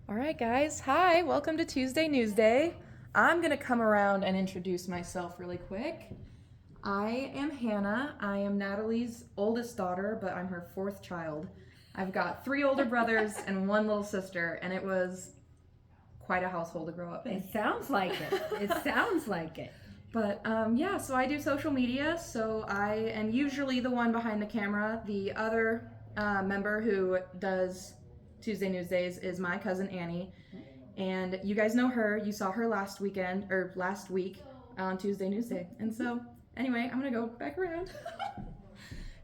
All right, guys. Hi, welcome to Tuesday Newsday. I'm going to come around and introduce myself really quick. I am Hannah. I am Natalie's oldest daughter, but I'm her fourth child. I've got three older brothers and one little sister, and it was quite a household to grow up in. It sounds like it. It sounds like it. But yeah, so I do social media, so I am usually the one behind the camera. The other member who does Tuesday Newsdays is my cousin Annie. And you guys know her. You saw her last week on Tuesday Newsday. And so, anyway, I'm going to go back around.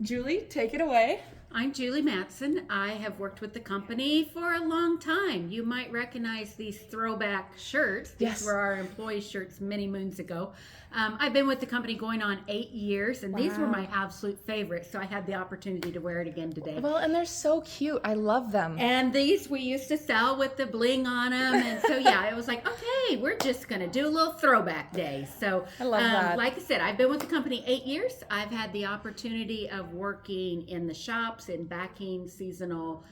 Julie, take it away. I'm Julie Matson. I have worked with the company for a long time. You might recognize these throwback shirts. Yes. These were our employee shirts many moons ago. I've been with the company going on 8 years, and these were Wow. my absolute favorites, so I had the opportunity to wear it again today. Well, and they're so cute. I love them. And these we used to sell with the bling on them. And so, yeah, it was like, okay, we're just going to do a little throwback day. So, I love that. like I said, I've been with the company 8 years. I've had the opportunity of working in the shops and backing seasonal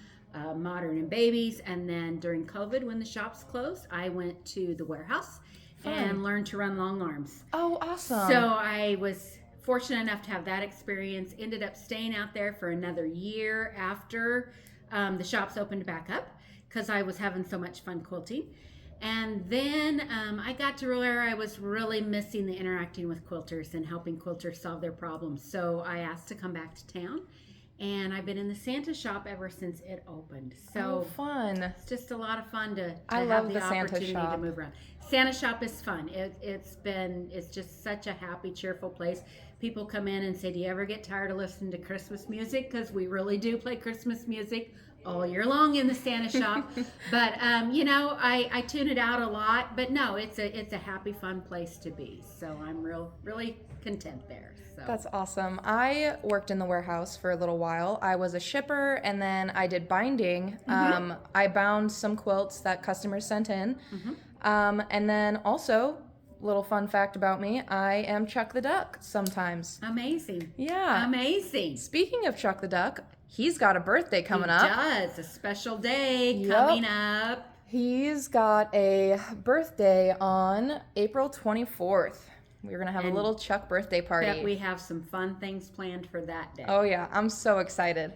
Modern and Babies. And then during COVID, when the shops closed, I went to the warehouse and learned to run long arms. Oh, awesome. So I was fortunate enough to have that experience. Ended up staying out there for another year after the shops opened back up because I was having so much fun quilting. And then I got to where I was really missing the interacting with quilters and helping quilters solve their problems. So I asked to come back to town. And I've been in the Santa shop ever since it opened. So oh, fun. it's just a lot of fun to I have love the the Santa opportunity to shop. move around. Santa shop is fun. It's just such a happy, cheerful place. People come in and say, "Do you ever get tired of listening to Christmas music?" Because we really do play Christmas music all year long in the Santa shop. But I tune it out a lot. But no, it's a happy, fun place to be. So I'm really content there. So. That's awesome. I worked in the warehouse for a little while. I was a shipper and then I did binding. I bound some quilts that customers sent in. And then also, little fun fact about me, I am Chuck the Duck sometimes. Amazing. Yeah. Amazing. Speaking of Chuck the Duck, he's got a birthday coming up. Does a special day Yep. coming up. He's got a birthday on April 24th. We're going to have a And little Chuck birthday party. Bet we have some fun things planned for that day. Oh, yeah. I'm so excited.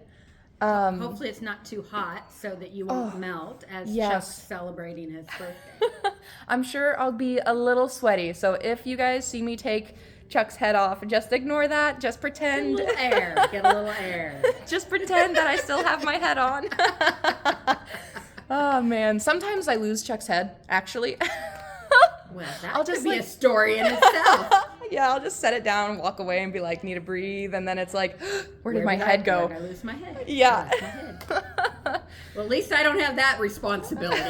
Hopefully it's not too hot so that you won't melt as yes. Chuck's celebrating his birthday. I'm sure I'll be a little sweaty. So if you guys see me take Chuck's head off, just ignore that. Just Get a pretend. little air. Get a little air. Just pretend that I still have my head on. Oh, man. Sometimes I lose Chuck's head, actually. Well, that I'll could just, be like- a story in itself. Yeah, I'll just set it down and walk away and be like, need to breathe. And then it's like, where did my Where head go? Where did I lose my head? Yeah. Where's my head? Well, at least I don't have that responsibility.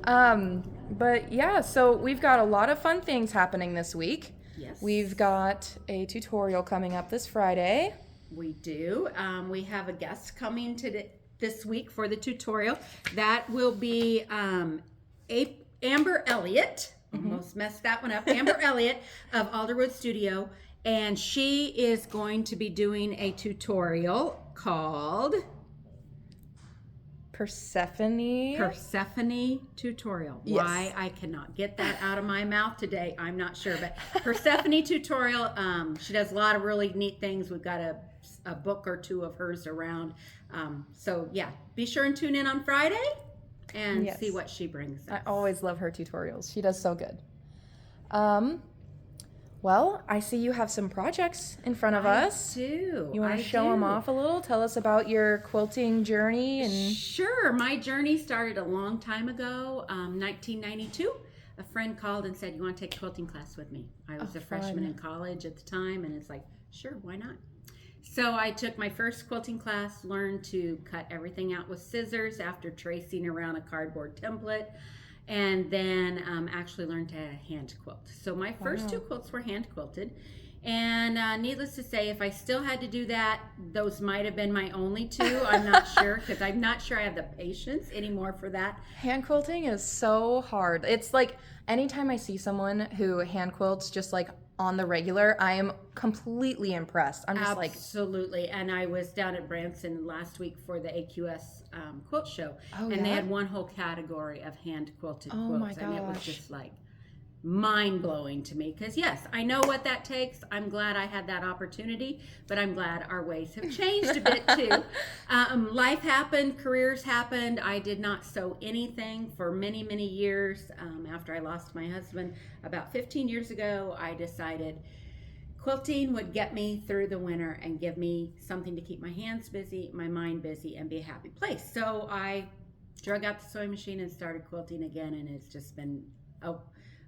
But yeah, so we've got a lot of fun things happening this week. Yes. We've got a tutorial coming up this Friday. We do. We have a guest coming this week for the tutorial. That will be Amber Elliott. Almost messed that one up. Amber Elliott of Alderwood Studio. And she is going to be doing a tutorial called Persephone Tutorial. Yes. Why I cannot get that out of my mouth today, I'm not sure. But Persephone Tutorial, she does a lot of really neat things. We've got a book or two of hers around. So yeah, be sure and tune in on Friday and Yes. see what she brings us. I always love her tutorials. She does so good. Well, I see you have some projects in front of us. do. You want I to show them do. off a little? Tell us about your quilting journey and Sure. My journey started a long time ago, 1992. A friend called and said, "You want to take a quilting class with me?" I was Oh, a freshman fun. in college at the time, and it's like, sure, why not? So I took my first quilting class, learned to cut everything out with scissors after tracing around a cardboard template, and then actually learned to hand quilt. So my first Wow. two quilts were hand quilted. And needless to say, if I still had to do that, those might have been my only two. I'm not sure, because I'm not sure I have the patience anymore for that. hand quilting is so hard. It's like anytime I see someone who hand quilts just like on the regular, I am completely impressed. I'm just like, Absolutely. And I was down at Branson last week for the AQS quilt show, oh and they yeah, had one whole category of hand quilted Oh, quilts, my and it was gosh. just like mind blowing to me. Because yes, I know what that takes. I'm glad I had that opportunity, but I'm glad our ways have changed a bit too. Life happened, careers happened. I did not sew anything for many, many years. After I lost my husband about 15 years ago, I decided quilting would get me through the winter and give me something to keep my hands busy, my mind busy, and be a happy place. So I drug out the sewing machine and started quilting again, and it's just been a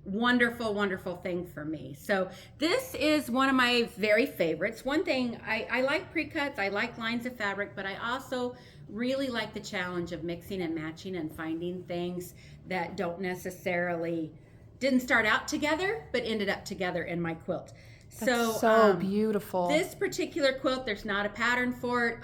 wonderful, wonderful thing for me. So this is one of my very favorites. One thing, I like pre-cuts, I like lines of fabric, but I also really like the challenge of mixing and matching and finding things that didn't start out together, but ended up together in my quilt. that's so beautiful. This particular quilt, there's not a pattern for it.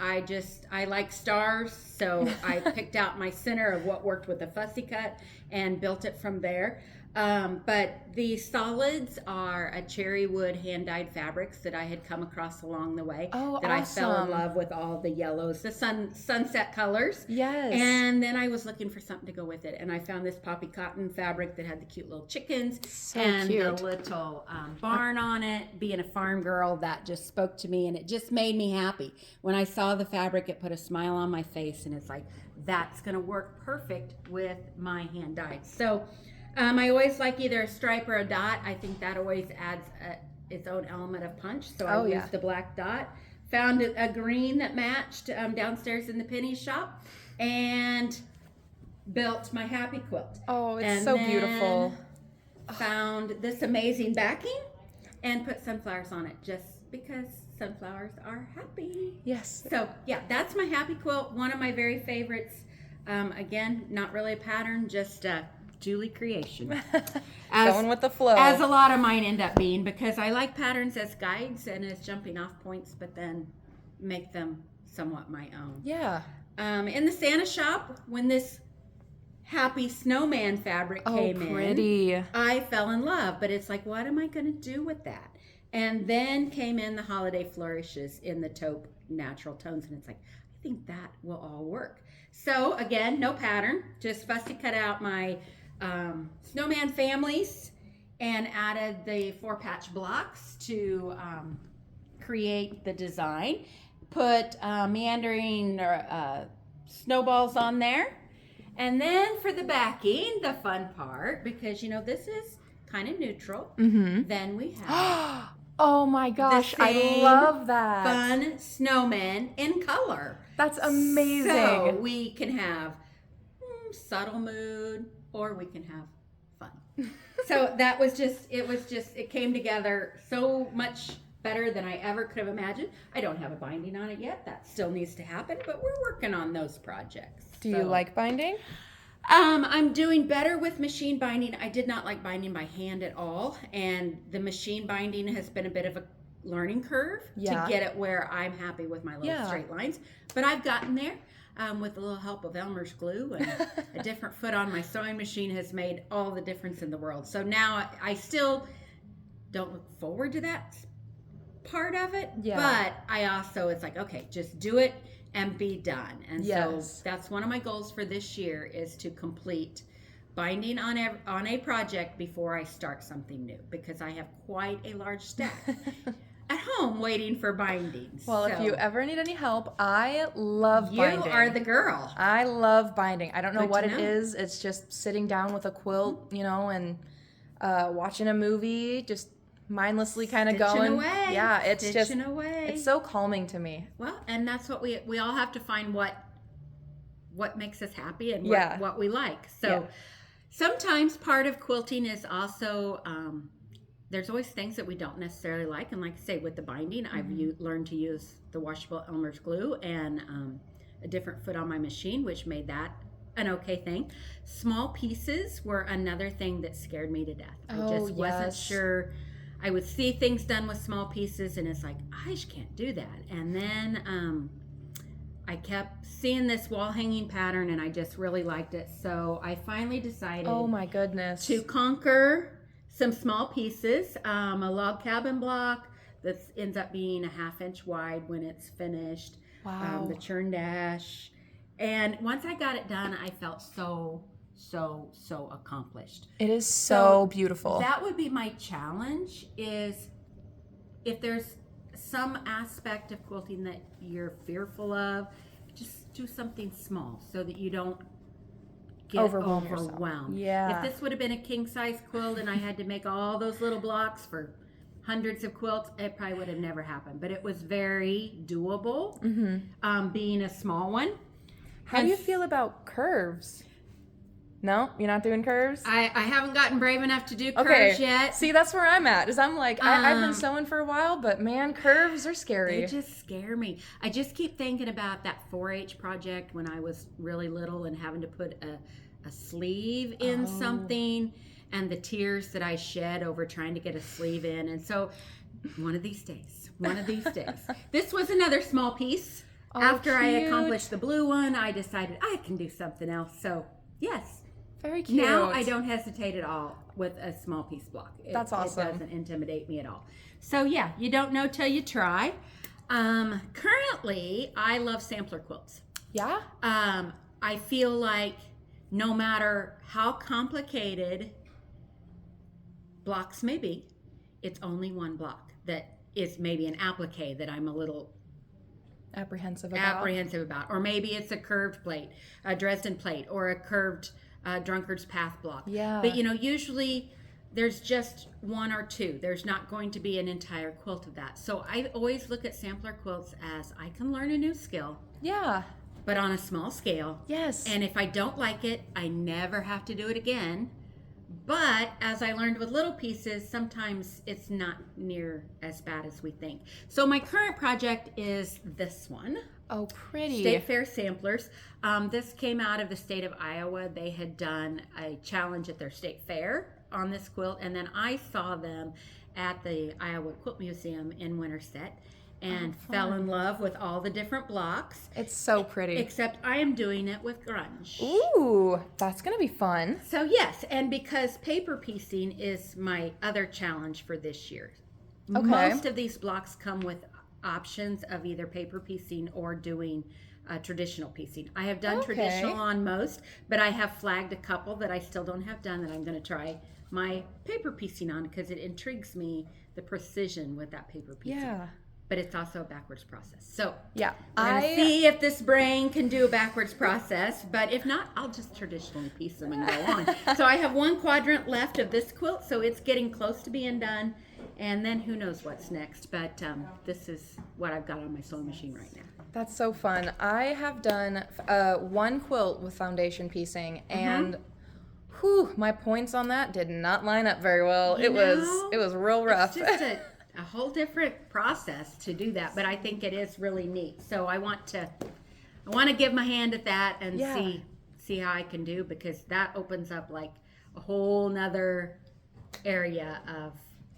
I like stars, so I picked out my center of what worked with the fussy cut and built it from there. But the solids are a cherry wood hand dyed fabrics that I had come across along the way. Oh, that I fell in awesome. love with all the yellows, the sunset colors. Yes. And then I was looking for something to go with it, and I found this poppy cotton fabric that had the cute little chickens So and cute. the little barn on it. Being a farm girl, that just spoke to me, and it just made me happy. When I saw the fabric, it put a smile on my face, and it's like, that's going to work perfect with my hand dyed. So I always like either a stripe or a dot. I think that always adds its own element of punch. So I used the black dot. Found a green that matched downstairs in the penny shop, and built my happy quilt. Oh, it's And so then beautiful. Found this amazing backing and put sunflowers on it just because sunflowers are happy. Yes. So yeah, that's my happy quilt. One of my very favorites. Again, not really a pattern, just Julie creation. Going with the flow. As a lot of mine end up being, because I like patterns as guides and as jumping off points, but then make them somewhat my own. Yeah. In the Santa shop, when this happy snowman fabric came pretty. in, I fell in love. But it's like, what am I going to do with that? And then came in the holiday flourishes in the taupe natural tones, and it's like, I think that will all work. So again, no pattern, just fussy cut out my snowman families and added the 4-patch blocks to create the design. Put meandering snowballs on there. And then for the backing, the fun part, because this is kind of neutral, then we have Oh my gosh, I same love that. fun snowmen in color. That's amazing. So we can have subtle mood, or we can have fun. So that was it came together so much better than I ever could have imagined. I don't have a binding on it yet. That still needs to happen, but we're working on those projects. Do you like binding? I'm doing better with machine binding. I did not like binding by hand at all, and the machine binding has been a bit of a learning curve to get it where I'm happy with my little straight lines. But I've gotten there with a little help of Elmer's glue, and a different foot on my sewing machine has made all the difference in the world. So now I still don't look forward to that part of it, but I also, it's like, okay, just do it and be done. And so that's one of my goals for this year, is to complete binding on a project before I start something new, because I have quite a large stack at home waiting for bindings. Well, if you ever need any help, I love binding. You are the girl. I love binding. I don't know Good what to it know. is. It's just sitting down with a quilt, and watching a movie, just mindlessly kind of Stitching going. away. Yeah, it's Stitching just away. it's so calming to me. Well, and that's what we all have to find what makes us happy and what we like. So sometimes part of quilting is also there's always things that we don't necessarily like, and like I say, with the binding, I've learned to use the washable Elmer's glue and a different foot on my machine, which made that an okay thing. Small pieces were another thing that scared me to death. I just wasn't sure. I would see things done with small pieces, and it's like, I just can't do that. And then I kept seeing this wall hanging pattern, and I just really liked it. So I finally decided Oh my goodness. to conquer some small pieces, a log cabin block that ends up being a 1/2 inch wide when it's finished. Wow. The churn dash. And once I got it done, I felt so accomplished. It is so beautiful. That would be my challenge, is if there's some aspect of quilting that you're fearful of, just do something small so that you don't get Overwhelm yourself. overwhelmed. Yeah. If this would have been a king size quilt and I had to make all those little blocks for hundreds of quilts, it probably would have never happened. But it was very doable, being a small one. How do you feel about curves? No, you're not doing curves? I haven't gotten brave enough to do curves yet. See, that's where I'm at. Is I'm like, I've been sewing for a while, but man, curves are scary. They just scare me. I just keep thinking about that 4-H project when I was really little and having to put a sleeve in something, and the tears that I shed over trying to get a sleeve in. And so one of these days. This was another small piece. After I accomplished the blue one, I decided I can do something else. So yes. Very cute. Now I don't hesitate at all with a small piece block. That's awesome. It doesn't intimidate me at all. So yeah, you don't know till you try. Currently, I love sampler quilts. Yeah? I feel like no matter how complicated blocks may be, it's only one block that is maybe an applique that I'm a little apprehensive about. Or maybe it's a curved plate, a Dresden plate, or a curved drunkard's path block. Yeah. But usually there's just one or two. There's not going to be an entire quilt of that. So I always look at sampler quilts as I can learn a new skill, Yeah. but on a small scale. Yes. And if I don't like it, I never have to do it again. But as I learned with little pieces, sometimes it's not near as bad as we think. So my current project is this one. Oh, pretty. State Fair Samplers. This came out of the state of Iowa. They had done a challenge at their state fair on this quilt, and then I saw them at the Iowa Quilt Museum in Winterset and fell in love with all the different blocks. It's so pretty. Except I am doing it with grunge. Ooh, that's going to be fun. So yes, and because paper piecing is my other challenge for this year. Okay. Most of these blocks come with options of either paper piecing or doing traditional piecing. I have done traditional on most, but I have flagged a couple that I still don't have done that I'm going to try my paper piecing on because it intrigues me, the precision with that paper piecing. Yeah. But it's also a backwards process. So Yeah. we're going to see if this brain can do a backwards process, but if not, I'll just traditionally piece them and go on. So I have one quadrant left of this quilt, so it's getting close to being done. And then who knows what's next, but this is what I've got on my sewing machine right now. That's so fun. I have done one quilt with foundation piecing, and whew, my points on that did not line up very well. It was real rough. It's just a whole different process to do that, but I think it is really neat. So I want to give my hand at that and see how I can do, because that opens up like a whole nother area of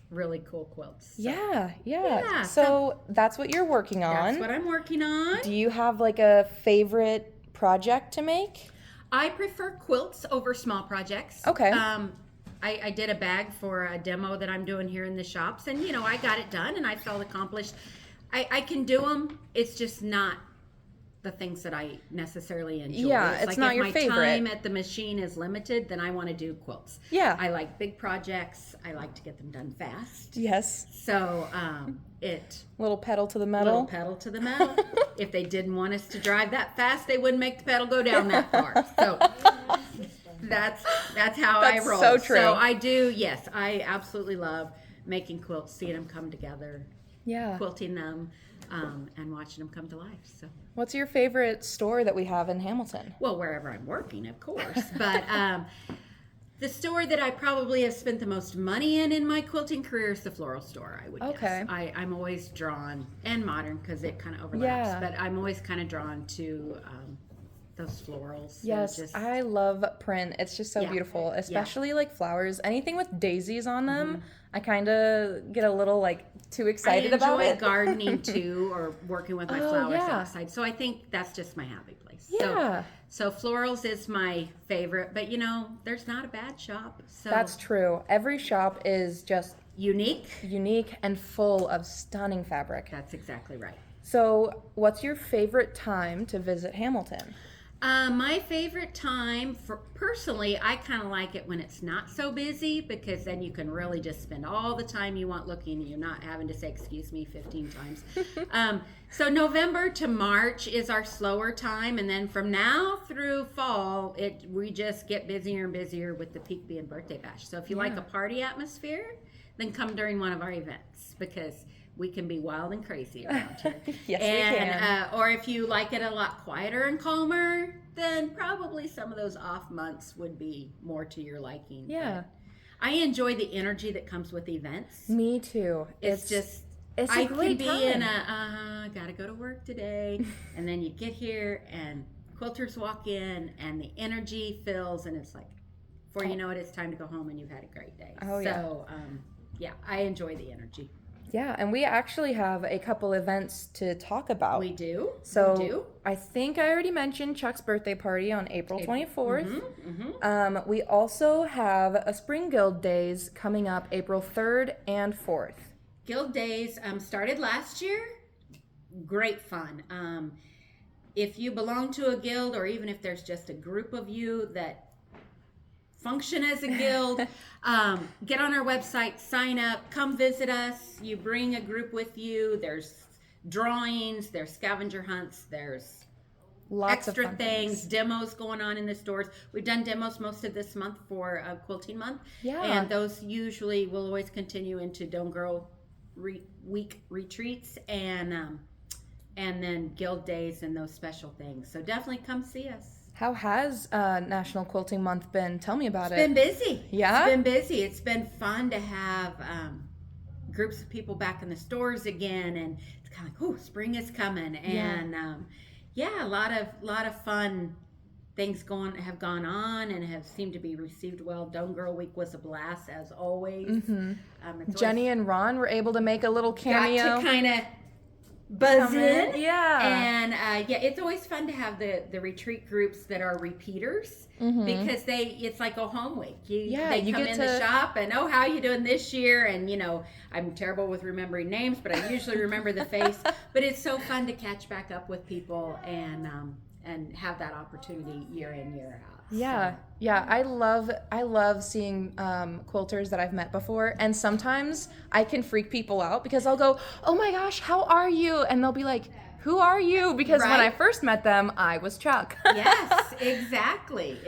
really cool quilts. So Yeah. So that's what you're working on. that's what I'm working on. Do you have like a favorite project to make? I prefer quilts over small projects. Okay. I did a bag for a demo that I'm doing here in the shops, and I got it done and I felt accomplished. I can do them. It's just not the things that I necessarily enjoy. Yeah, it's like not if your my favorite. time at the machine is limited, then I want to do quilts. Yeah. I like big projects. I like to get them done fast. Yes. So Little pedal to the little metal. pedal to the metal. If they didn't want us to drive that fast, they wouldn't make the pedal go down that far. So that's how I That's roll. so true. So I do. Yes, I absolutely love making quilts, seeing them come together, Yeah. quilting them, and watching them come to life. So, What's your favorite store that we have in Hamilton? well, wherever I'm working, of course, but the store that I probably have spent the most money in my quilting career is the floral store, I would Okay. guess. I'm always drawn, and modern because it kind of overlaps, Yeah. but I'm always kind of drawn to those florals. Yes, They're just, I love print. It's just so Yeah. beautiful, especially like flowers. Anything with daisies on them, I kind of get a little like too excited I about enjoy it. gardening too, or working with my Oh, flowers yeah. outside. So I think that's just my happy place. Yeah, So florals is my favorite, but there's not a bad shop. So that's true. Every shop is just unique. unique and full of stunning fabric. That's exactly right. So, what's your favorite time to visit Hamilton? My favorite time personally, I kind of like it when it's not so busy, because then you can really just spend all the time you want looking. You're not having to say excuse me 15 times. So November to March is our slower time, and then from now through fall, we just get busier and busier with the peak being birthday bash. So if you like a party atmosphere, then come during one of our events, because we can be wild and crazy around here. Yes, we can. Or if you like it a lot quieter and calmer, then probably some of those off months would be more to your liking. Yeah. But I enjoy the energy that comes with events. Me too. It's just, it's I a great can be time. in gotta go to work today. And then you get here and quilters walk in and the energy fills, and it's like, before you know it, it's time to go home and you've had a great day. Oh, yeah. So, I enjoy the energy. Yeah, and we actually have a couple events to talk about. We do. So we do. I think I already mentioned Chuck's birthday party on April 24th. We also have a Spring Guild Days coming up April 3rd and 4th. Guild Days started last year. Great fun. If you belong to a guild, or even if there's just a group of you that function as a guild, get on our website, sign up, come visit us. You bring a group with you. There's drawings, there's scavenger hunts, there's Lots extra of fun things, demos going on in the stores. We've done demos most of this month for Quilting Month. Yeah. And those usually will always continue into Don't Girl Week retreats, and then Guild Days and those special things. So definitely come see us. How has National Quilting Month been? Tell me about It's been it. busy. Yeah? It's been busy. It's been fun to have groups of people back in the stores again, and it's kind of like, oh, spring is coming. And a lot of fun things have gone on and have seemed to be received well. Don't Girl Week was a blast, as always. Jenny and Ron were able to make a little cameo. Got to kind of buzz in. Yeah. And it's always fun to have the retreat groups that are repeaters, because it's like a home week. They you come get in to- the shop and, oh, how you doing this year? And I'm terrible with remembering names, but I usually remember the face. But it's so fun to catch back up with people and have that opportunity year in, year out. Yeah, yeah, I love seeing quilters that I've met before, and sometimes I can freak people out because I'll go, "Oh my gosh, how are you?" and they'll be like, "Who are you?" Because when I Right. first met them, I was Chuck. Yes, exactly.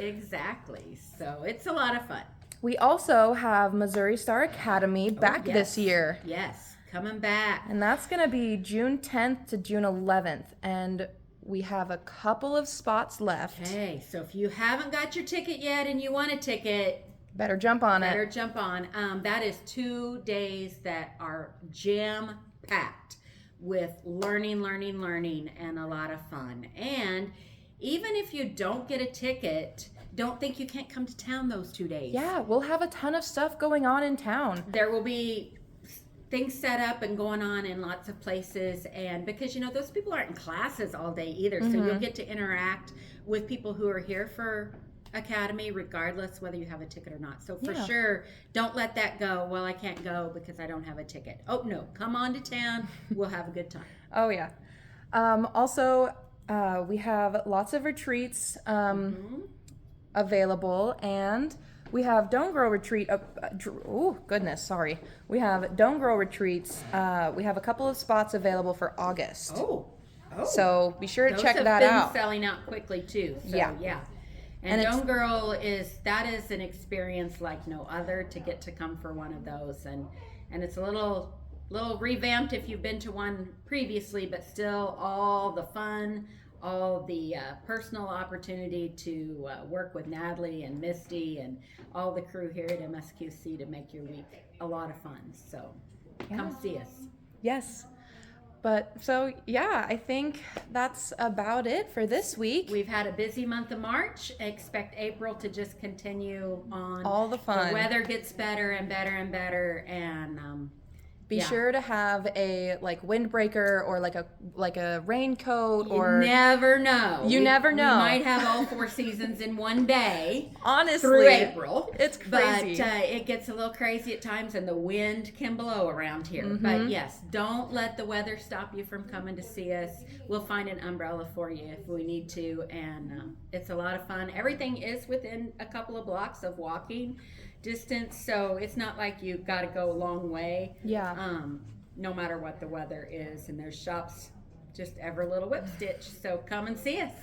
So it's a lot of fun. We also have Missouri Star Academy back yes. this year, Yes, coming back. and that's gonna be June 10th to June 11th, and we have a couple of spots left. Okay, so if you haven't got your ticket yet and you want a ticket, Better jump on better it. jump on. That is 2 days that are jam-packed with learning, and a lot of fun. And even if you don't get a ticket, don't think you can't come to town those 2 days. Yeah, we'll have a ton of stuff going on in town. There will be things set up and going on in lots of places, and because those people aren't in classes all day either, so you'll get to interact with people who are here for Academy regardless whether you have a ticket or not. So for sure, don't let that go, well, I can't go because I don't have a ticket. Oh no, come on to town, we'll have a good time. Oh yeah. Also, we have lots of retreats available, and we have Don't Grow Retreat. Oh goodness, sorry. We have Don't Grow Retreats. We have a couple of spots available for August. Oh. So be sure to Those check have that been out. selling out quickly too. So, Yeah. And it's- Don't Girl is an experience like no other, to get to come for one of those, and it's a little revamped if you've been to one previously, but still all the fun, all the personal opportunity to work with Natalie and Misty and all the crew here at MSQC to make your week a lot of fun. So come see us. Yes. But so, yeah, I think that's about it for this week. We've had a busy month of March. Expect April to just continue on. All the fun. The weather gets better and better and better, and Be sure to have a windbreaker or like a raincoat or you never know. You never know. We might have all 4 seasons in one day. Honestly, through April. It's crazy. But it gets a little crazy at times, and the wind can blow around here. But yes, don't let the weather stop you from coming to see us. We'll find an umbrella for you if we need to, and it's a lot of fun. Everything is within a couple of blocks of walking distance, so it's not like you've got to go a long way. Yeah. No matter what the weather is, and there's shops just every little whip stitch. So come and see us.